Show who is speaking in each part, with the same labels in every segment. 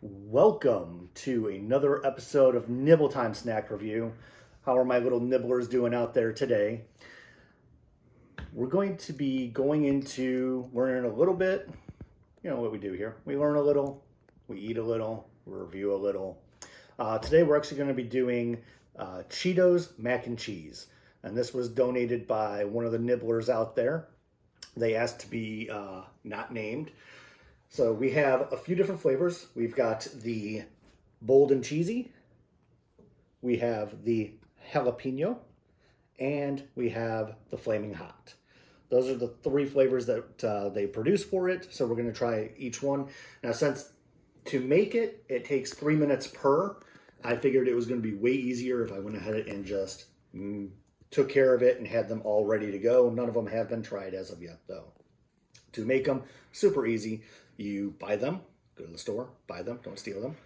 Speaker 1: Welcome to another episode of Nibble Time Snack Review. How are my little nibblers doing out there today? We're going to be going into learning a little bit. You know what we do here. We learn a little, we eat a little, we review a little. Today we're actually going to be doing Cheetos Mac and Cheese. And this was donated by one of the nibblers out there. They asked to be not named. So we have a few different flavors. We've got the bold and cheesy, we have the jalapeno, and we have the flaming hot. Those are the three flavors that they produce for it. So we're going to try each one. Now, since to make it, it takes 3 minutes per, I figured it was going to be way easier if I went ahead and just took care of it and had them all ready to go. None of them have been tried as of yet, though. To make them, super easy. You buy them, go to the store, buy them, don't steal them.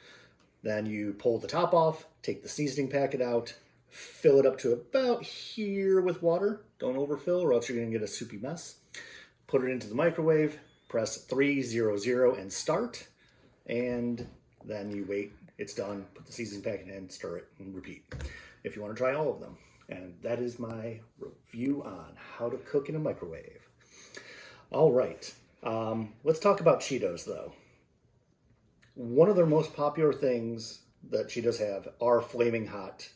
Speaker 1: Then you pull the top off, take the seasoning packet out, fill it up to about here with water. Don't overfill or else you're going to get a soupy mess. Put it into the microwave, press 300 and start. And then you wait, it's done, put the seasoning packet in, stir it, and repeat. If you want to try all of them. And that is my review on how to cook in a microwave. All right. Let's talk about Cheetos, though. One of their most popular things that Cheetos have are flaming hot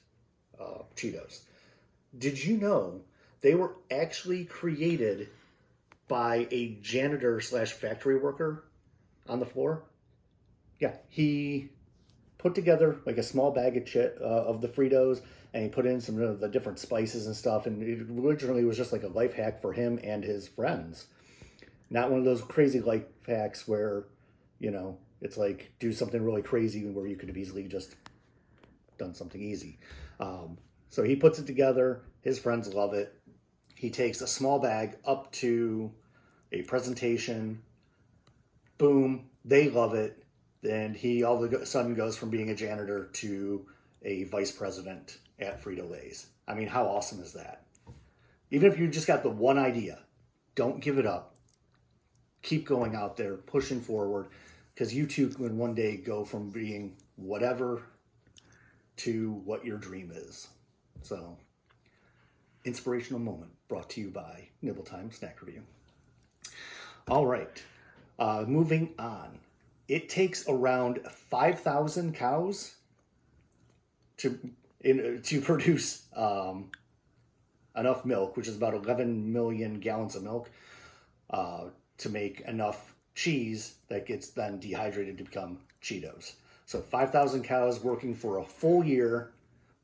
Speaker 1: Cheetos. Did you know they were actually created by a janitor slash factory worker on the floor? Yeah, he put together like a small bag of the Fritos, and he put in some of the different spices and stuff, and it originally was just like a life hack for him and his friends. Not one of those crazy life hacks where, you know, it's like do something really crazy where you could have easily just done something easy. So he puts it together. His friends love it. He takes a small bag up to a presentation. Boom, they love it. Then he all of a sudden goes from being a janitor to a vice president at Frito-Lay's. I mean, how awesome is that? Even if you just got the one idea, don't give it up. Keep going out there, pushing forward, because you too can one day go from being whatever to what your dream is. So, inspirational moment brought to you by Nibble Time Snack Review. All right, moving on. It takes around 5,000 cows to produce enough milk, which is about 11 million gallons of milk, to make enough cheese that gets then dehydrated to become Cheetos. So 5,000 cows working for a full year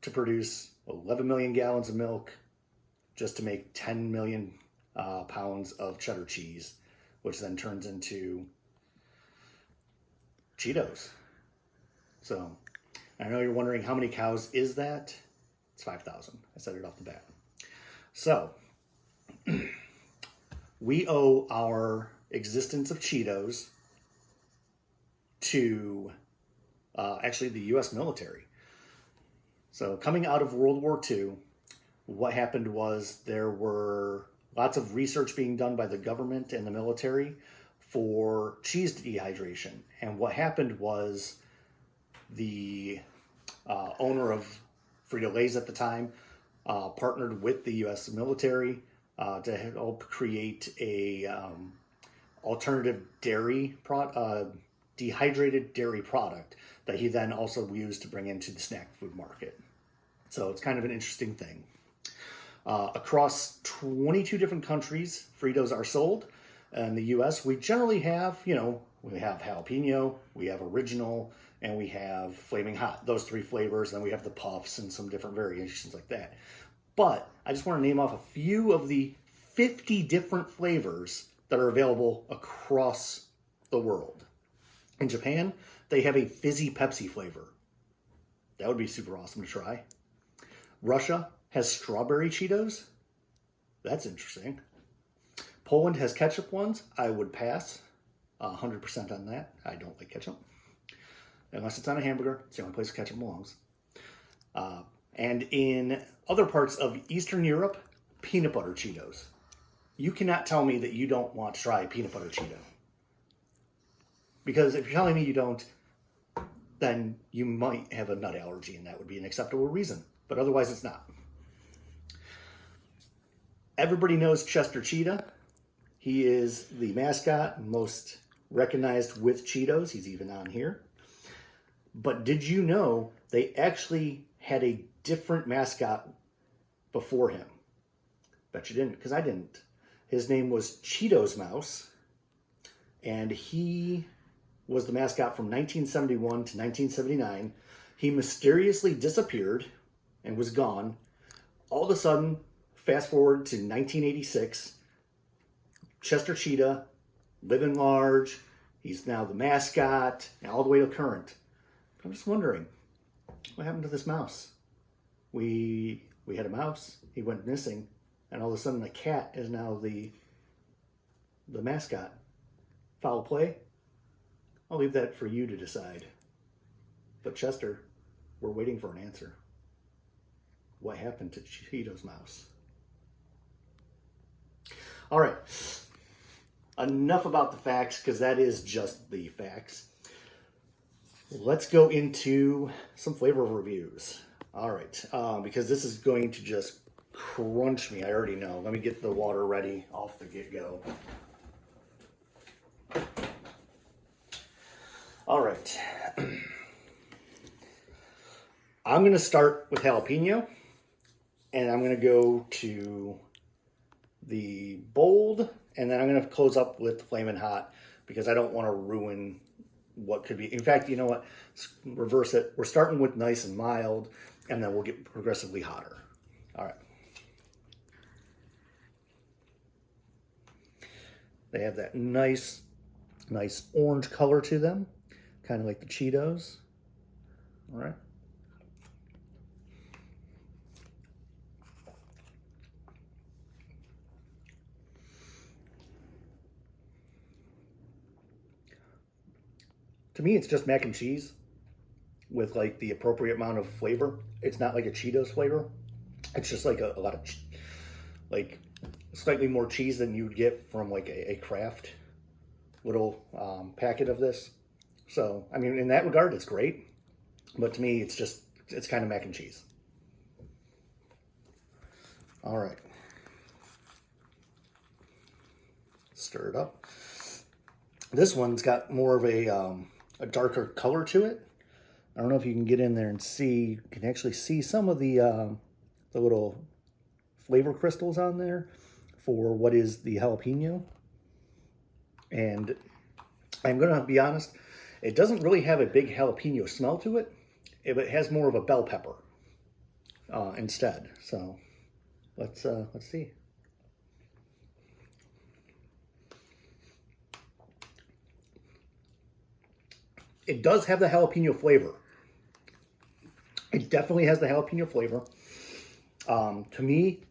Speaker 1: to produce 11 million gallons of milk just to make 10 million pounds of cheddar cheese, which then turns into Cheetos. So I know you're wondering how many cows is that? It's 5,000. I said it off the bat. So we owe our existence of Cheetos to actually the U.S. military. So coming out of World War II, what happened was there were lots of research being done by the government and the military for cheese dehydration. And what happened was the owner of Frito-Lay's at the time partnered with the U.S. military to help create a alternative dairy dehydrated dairy product that he then also used to bring into the snack food market. So it's kind of an interesting thing. Across 22 different countries, Fritos are sold. In the U.S., we generally have, we have jalapeno, we have original, and we have flaming hot. Those three flavors, and then we have the puffs and some different variations like that. But I just want to name off a few of the 50 different flavors that are available across the world. In Japan, they have a fizzy Pepsi flavor. That would be super awesome to try. Russia has strawberry Cheetos. That's interesting. Poland has ketchup ones. I would pass 100% on that. I don't like ketchup. Unless it's on a hamburger. It's the only place ketchup belongs. And in other parts of Eastern Europe, peanut butter Cheetos. You cannot tell me that you don't want to try peanut butter Cheeto. Because if you're telling me you don't, then you might have a nut allergy, and that would be an acceptable reason. But otherwise, it's not. Everybody knows Chester Cheetah. He is the mascot, most recognized with Cheetos. He's even on here. But did you know they actually had a different mascot before him? Bet you didn't, because I didn't. His name was Cheetos Mouse, and he was the mascot from 1971 to 1979. He mysteriously disappeared and was gone. All of a sudden, fast forward to 1986, Chester Cheetah, living large. He's now the mascot, and all the way to current. I'm just wondering, what happened to this mouse? We had a mouse, he went missing, and all of a sudden the cat is now the mascot. Foul play? I'll leave that for you to decide. But Chester, we're waiting for an answer. What happened to Cheetos Mouse? All right, enough about the facts, because that is just the facts. Let's go into some flavor reviews. All right, because this is going to just crunch me, I already know. Let me get the water ready off the get-go. All right. I'm going to start with jalapeno, and I'm going to go to the bold, and then I'm going to close up with the Flamin' Hot, because I don't want to ruin what could be. In fact, you know what? Let's reverse it. We're starting with nice and mild, and then we'll get progressively hotter. All right. They have that nice orange color to them, kind of like the Cheetos. All right. To me, it's just mac and cheese with like the appropriate amount of flavor. It's not like a Cheetos flavor. It's just like a lot of, like slightly more cheese than you'd get from like a Kraft little packet of this. So, I mean, in that regard, it's great. But to me, it's kind of mac and cheese. All right. Stir it up. This one's got more of a darker color to it. I don't know if you can get in there and see. You can actually see some of the little flavor crystals on there for what is the jalapeno. And I'm going to be honest, it doesn't really have a big jalapeno smell to it. It has more of a bell pepper instead. So let's see. It does have the jalapeno flavor. It definitely has the jalapeno flavor. To me,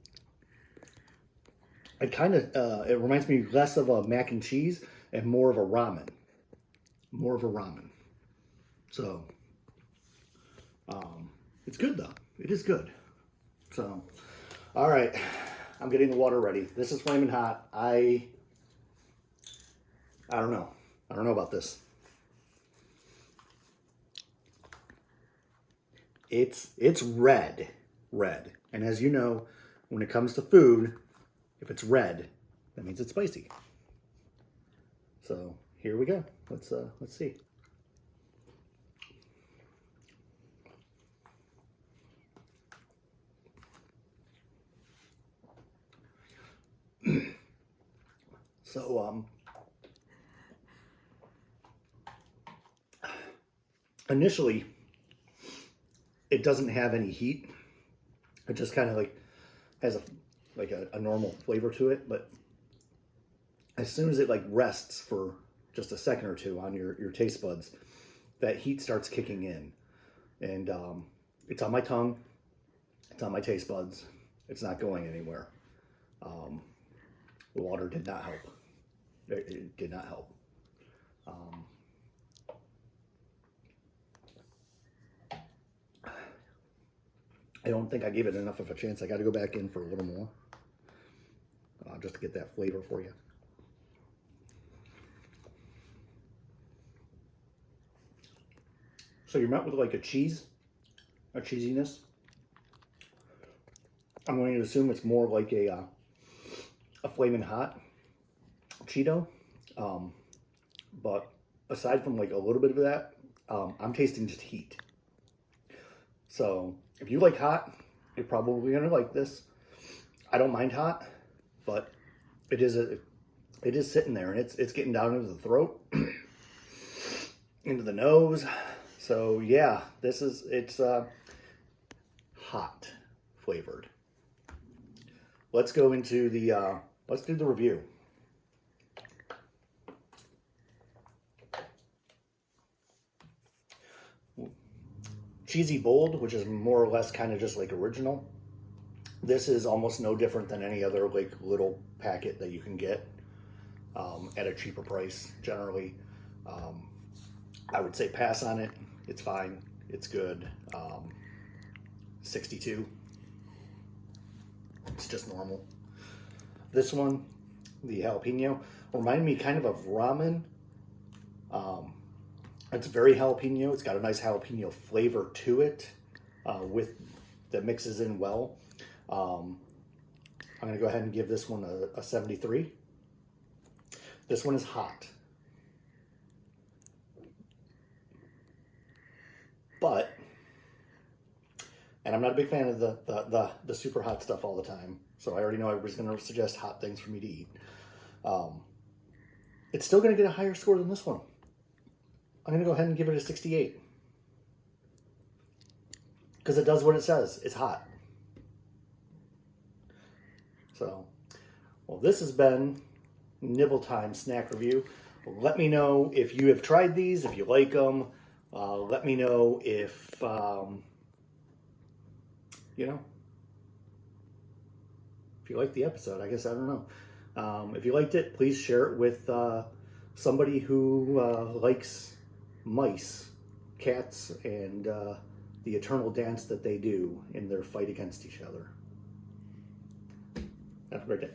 Speaker 1: it kind of it reminds me less of a mac and cheese and more of a ramen. More of a ramen. So it's good though. It is good. So, all right, I'm getting the water ready. This is Flamin' Hot. I don't know. I don't know about this. It's red. And as you know, when it comes to food, if it's red, that means it's spicy. So here we go. Let's see. So initially, it doesn't have any heat. It just kind of like has a normal flavor to it, but as soon as it like rests for just a second or two on your taste buds, that heat starts kicking in, and it's on my tongue, it's on my taste buds, it's not going anywhere. The water did not help. It did not help. I don't think I gave it enough of a chance. I got to go back in for a little more just to get that flavor for you. So you're met with like a cheesiness. I'm going to assume it's more like a Flamin' Hot Cheeto. But aside from like a little bit of that, I'm tasting just heat. So if you like hot, you're probably gonna like this. I don't mind hot, but it is sitting there, and it's getting down into the throat, into the nose. So yeah, it's hot flavored. Let's go into the let's do the review. Cheesy Bold, which is more or less kind of just like original. This is almost no different than any other like little packet that you can get at a cheaper price generally. I would say pass on it. It's fine. It's good. 62. It's just normal. This one, the jalapeno, reminded me kind of ramen. It's very jalapeno. It's got a nice jalapeno flavor to it that mixes in well. I'm going to go ahead and give this one a 73. This one is hot. But, and I'm not a big fan of the super hot stuff all the time, so I already know everybody's going to suggest hot things for me to eat. It's still going to get a higher score than this one. I'm going to go ahead and give it a 68. Because it does what it says. It's hot. So, well, this has been Nibble Time Snack Review. Let me know if you have tried these, if you like them. Let me know if, you know, if you liked the episode. I guess, I don't know. If you liked it, please share it with somebody who likes mice, cats, and the eternal dance that they do in their fight against each other. Have a great day.